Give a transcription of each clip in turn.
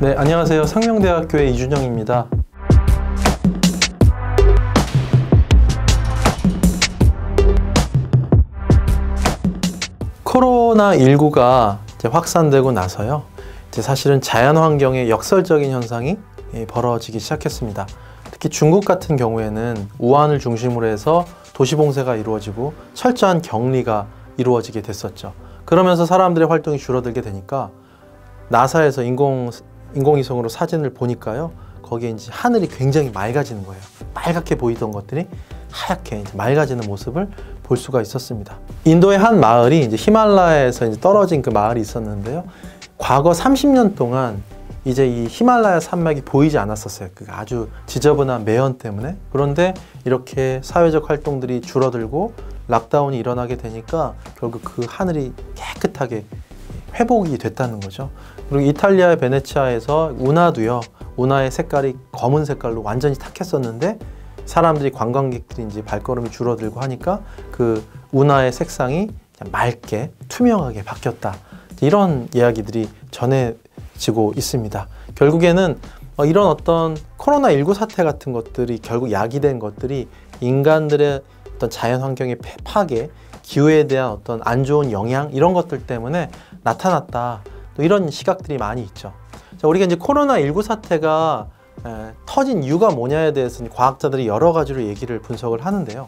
네, 안녕하세요. 상명대학교의 이준영입니다. 코로나19가 확산되고 나서요. 사실은 자연환경의 역설적인 현상이 벌어지기 시작했습니다. 특히 중국 같은 경우에는 우한을 중심으로 해서 도시봉쇄가 이루어지고 철저한 격리가 이루어지게 됐었죠. 그러면서 사람들의 활동이 줄어들게 되니까 나사에서 인공위성으로 사진을 보니까요. 거기에 이제 하늘이 굉장히 맑아지는 거예요. 빨갛게 보이던 것들이 하얗게 이제 맑아지는 모습을 볼 수가 있었습니다. 인도의 한 마을이 이제 히말라야에서 이제 떨어진 그 마을이 있었는데요. 과거 30년 동안 이제 이 히말라야 산맥이 보이지 않았었어요. 그 아주 지저분한 매연 때문에. 그런데 이렇게 사회적 활동들이 줄어들고 락다운이 일어나게 되니까 결국 그 하늘이 깨끗하게 회복이 됐다는 거죠. 그리고 이탈리아의 베네치아에서 운하도요. 운하의 색깔이 검은 색깔로 완전히 탁했었는데 사람들이 관광객들이 이제 발걸음이 줄어들고 하니까 그 운하의 색상이 맑게 투명하게 바뀌었다. 이런 이야기들이 전해지고 있습니다. 결국에는 이런 어떤 코로나19 사태 같은 것들이 결국 야기된 것들이 인간들의 어떤 자연환경의 파괴, 기후에 대한 어떤 안 좋은 영향 이런 것들 때문에 나타났다. 또 이런 시각들이 많이 있죠. 자, 우리가 이제 코로나19 사태가 터진 이유가 뭐냐에 대해서는 과학자들이 여러 가지로 얘기를 분석을 하는데요.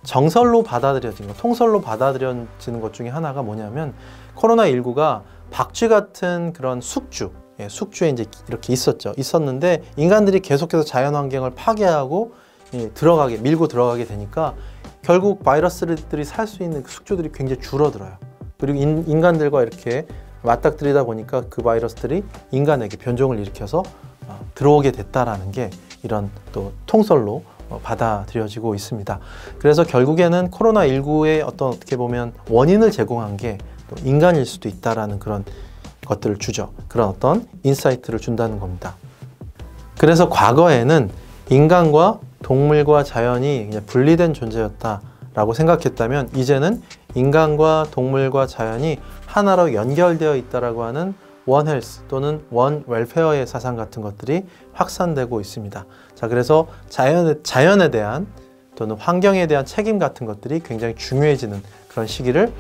정설로 받아들여진 것, 통설로 받아들여지는 것 중에 하나가 뭐냐면 코로나19가 박쥐 같은 그런 숙주에 이제 이렇게 있었는데 인간들이 계속해서 자연환경을 파괴하고 밀고 들어가게 되니까 결국 바이러스들이 살 수 있는 그 숙주들이 굉장히 줄어들어요. 그리고 인간들과 이렇게 맞닥뜨리다 보니까 그 바이러스들이 인간에게 변종을 일으켜서 들어오게 됐다라는 게 이런 또 통설로 받아들여지고 있습니다. 그래서 결국에는 코로나19의 어떻게 보면 원인을 제공한 게 또 인간일 수도 있다라는 그런 것들을 주죠. 그런 어떤 인사이트를 준다는 겁니다. 그래서 과거에는 인간과 동물과 자연이 그냥 분리된 존재였다라고 생각했다면 이제는 인간과 동물과 자연이 하나로 연결되어 있다라고 하는 원 헬스 또는 원 웰페어의 사상 같은 것들이 확산되고 있습니다. 자, 그래서 자연에 대한 또는 환경에 대한 책임 같은 것들이 굉장히 중요해지는 그런 시기를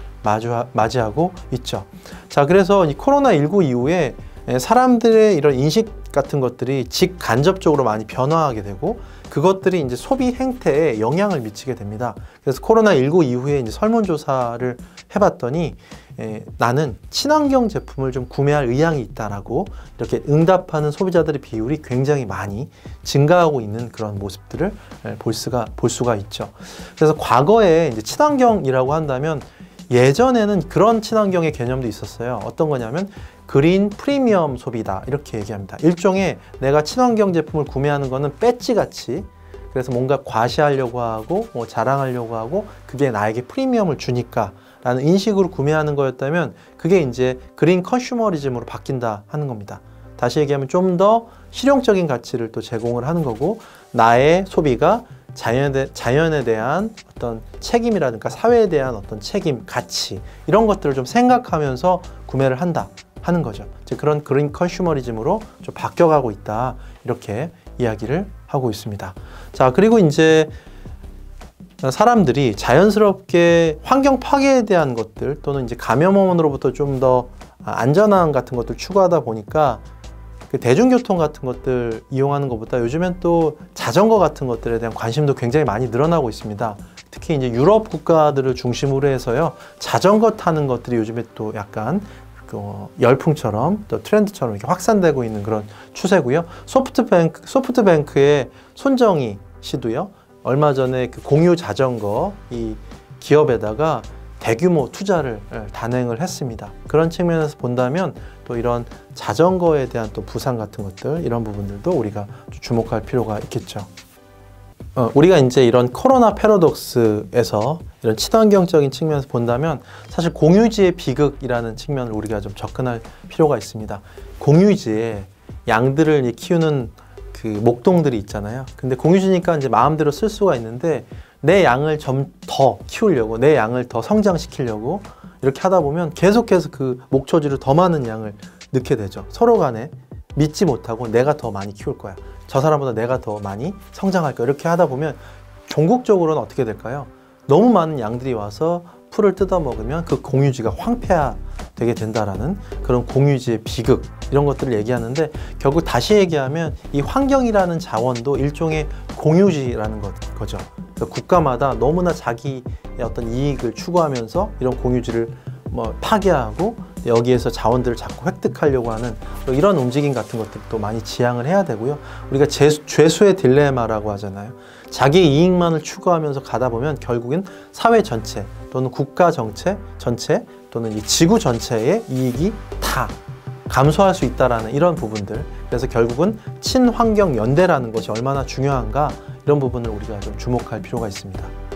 맞이하고 있죠. 자, 그래서 이 코로나19 이후에 사람들의 이런 인식 같은 것들이 직간접적으로 많이 변화하게 되고 그것들이 이제 소비 행태에 영향을 미치게 됩니다. 그래서 코로나19 이후에 이제 설문조사를 해봤더니 나는 친환경 제품을 좀 구매할 의향이 있다라고 이렇게 응답하는 소비자들의 비율이 굉장히 많이 증가하고 있는 그런 모습들을 볼 수가 있죠. 그래서 과거에 이제 친환경이라고 한다면 예전에는 그런 친환경의 개념도 있었어요. 어떤 거냐면 그린 프리미엄 소비다 이렇게 얘기합니다. 일종의 내가 친환경 제품을 구매하는 거는 배지같이 그래서 뭔가 과시하려고 하고 자랑하려고 하고 그게 나에게 프리미엄을 주니까 라는 인식으로 구매하는 거였다면 그게 이제 그린 컨슈머리즘으로 바뀐다 하는 겁니다. 다시 얘기하면 좀 더 실용적인 가치를 또 제공을 하는 거고 나의 소비가 자연에 대한 어떤 책임이라든가 사회에 대한 어떤 책임, 가치 이런 것들을 좀 생각하면서 구매를 한다 하는 거죠. 이제 그런 그린 컨슈머리즘으로 좀 바뀌어가고 있다 이렇게 이야기를 하고 있습니다. 자, 그리고 이제 사람들이 자연스럽게 환경 파괴에 대한 것들 또는 이제 감염원으로부터 좀 더 안전함 같은 것들 추구하다 보니까 그 대중교통 같은 것들 이용하는 것보다 요즘엔 또 자전거 같은 것들에 대한 관심도 굉장히 많이 늘어나고 있습니다. 특히 이제 유럽 국가들을 중심으로 해서요 자전거 타는 것들이 요즘에 또 약간 열풍처럼 또 트렌드처럼 이렇게 확산되고 있는 그런 추세고요. 소프트뱅크의 손정희 씨도요. 얼마 전에 그 공유 자전거 이 기업에다가 대규모 투자를 단행을 했습니다. 그런 측면에서 본다면 또 이런 자전거에 대한 또 부상 같은 것들 이런 부분들도 우리가 주목할 필요가 있겠죠. 우리가 이제 이런 코로나 패러독스에서 이런 친환경적인 측면에서 본다면 사실 공유지의 비극이라는 측면을 우리가 좀 접근할 필요가 있습니다. 공유지에 양들을 키우는 그 목동들이 있잖아요. 근데 공유지니까 이제 마음대로 쓸 수가 있는데 내 양을 좀 더 키우려고 내 양을 더 성장시키려고 이렇게 하다 보면 계속해서 그 목초지로 더 많은 양을 넣게 되죠. 서로 간에 믿지 못하고 내가 더 많이 키울 거야. 저 사람보다 내가 더 많이 성장할 거야. 이렇게 하다 보면 종국적으로는 어떻게 될까요? 너무 많은 양들이 와서 풀을 뜯어먹으면 그 공유지가 황폐화되게 된다라는 그런 공유지의 비극, 이런 것들을 얘기하는데, 결국 다시 얘기하면 이 환경이라는 자원도 일종의 공유지라는 거죠. 그러니까 국가마다 너무나 자기의 어떤 이익을 추구하면서 이런 공유지를 파괴하고 여기에서 자원들을 자꾸 획득하려고 하는 이런 움직임 같은 것들도 많이 지양을 해야 되고요. 우리가 죄수의 딜레마라고 하잖아요. 자기 이익만을 추구하면서 가다 보면 결국엔 사회 전체 또는 국가 전체 또는 이 지구 전체의 이익이 다 감소할 수 있다라는 이런 부분들. 그래서 결국은 친환경 연대라는 것이 얼마나 중요한가, 이런 부분을 우리가 좀 주목할 필요가 있습니다.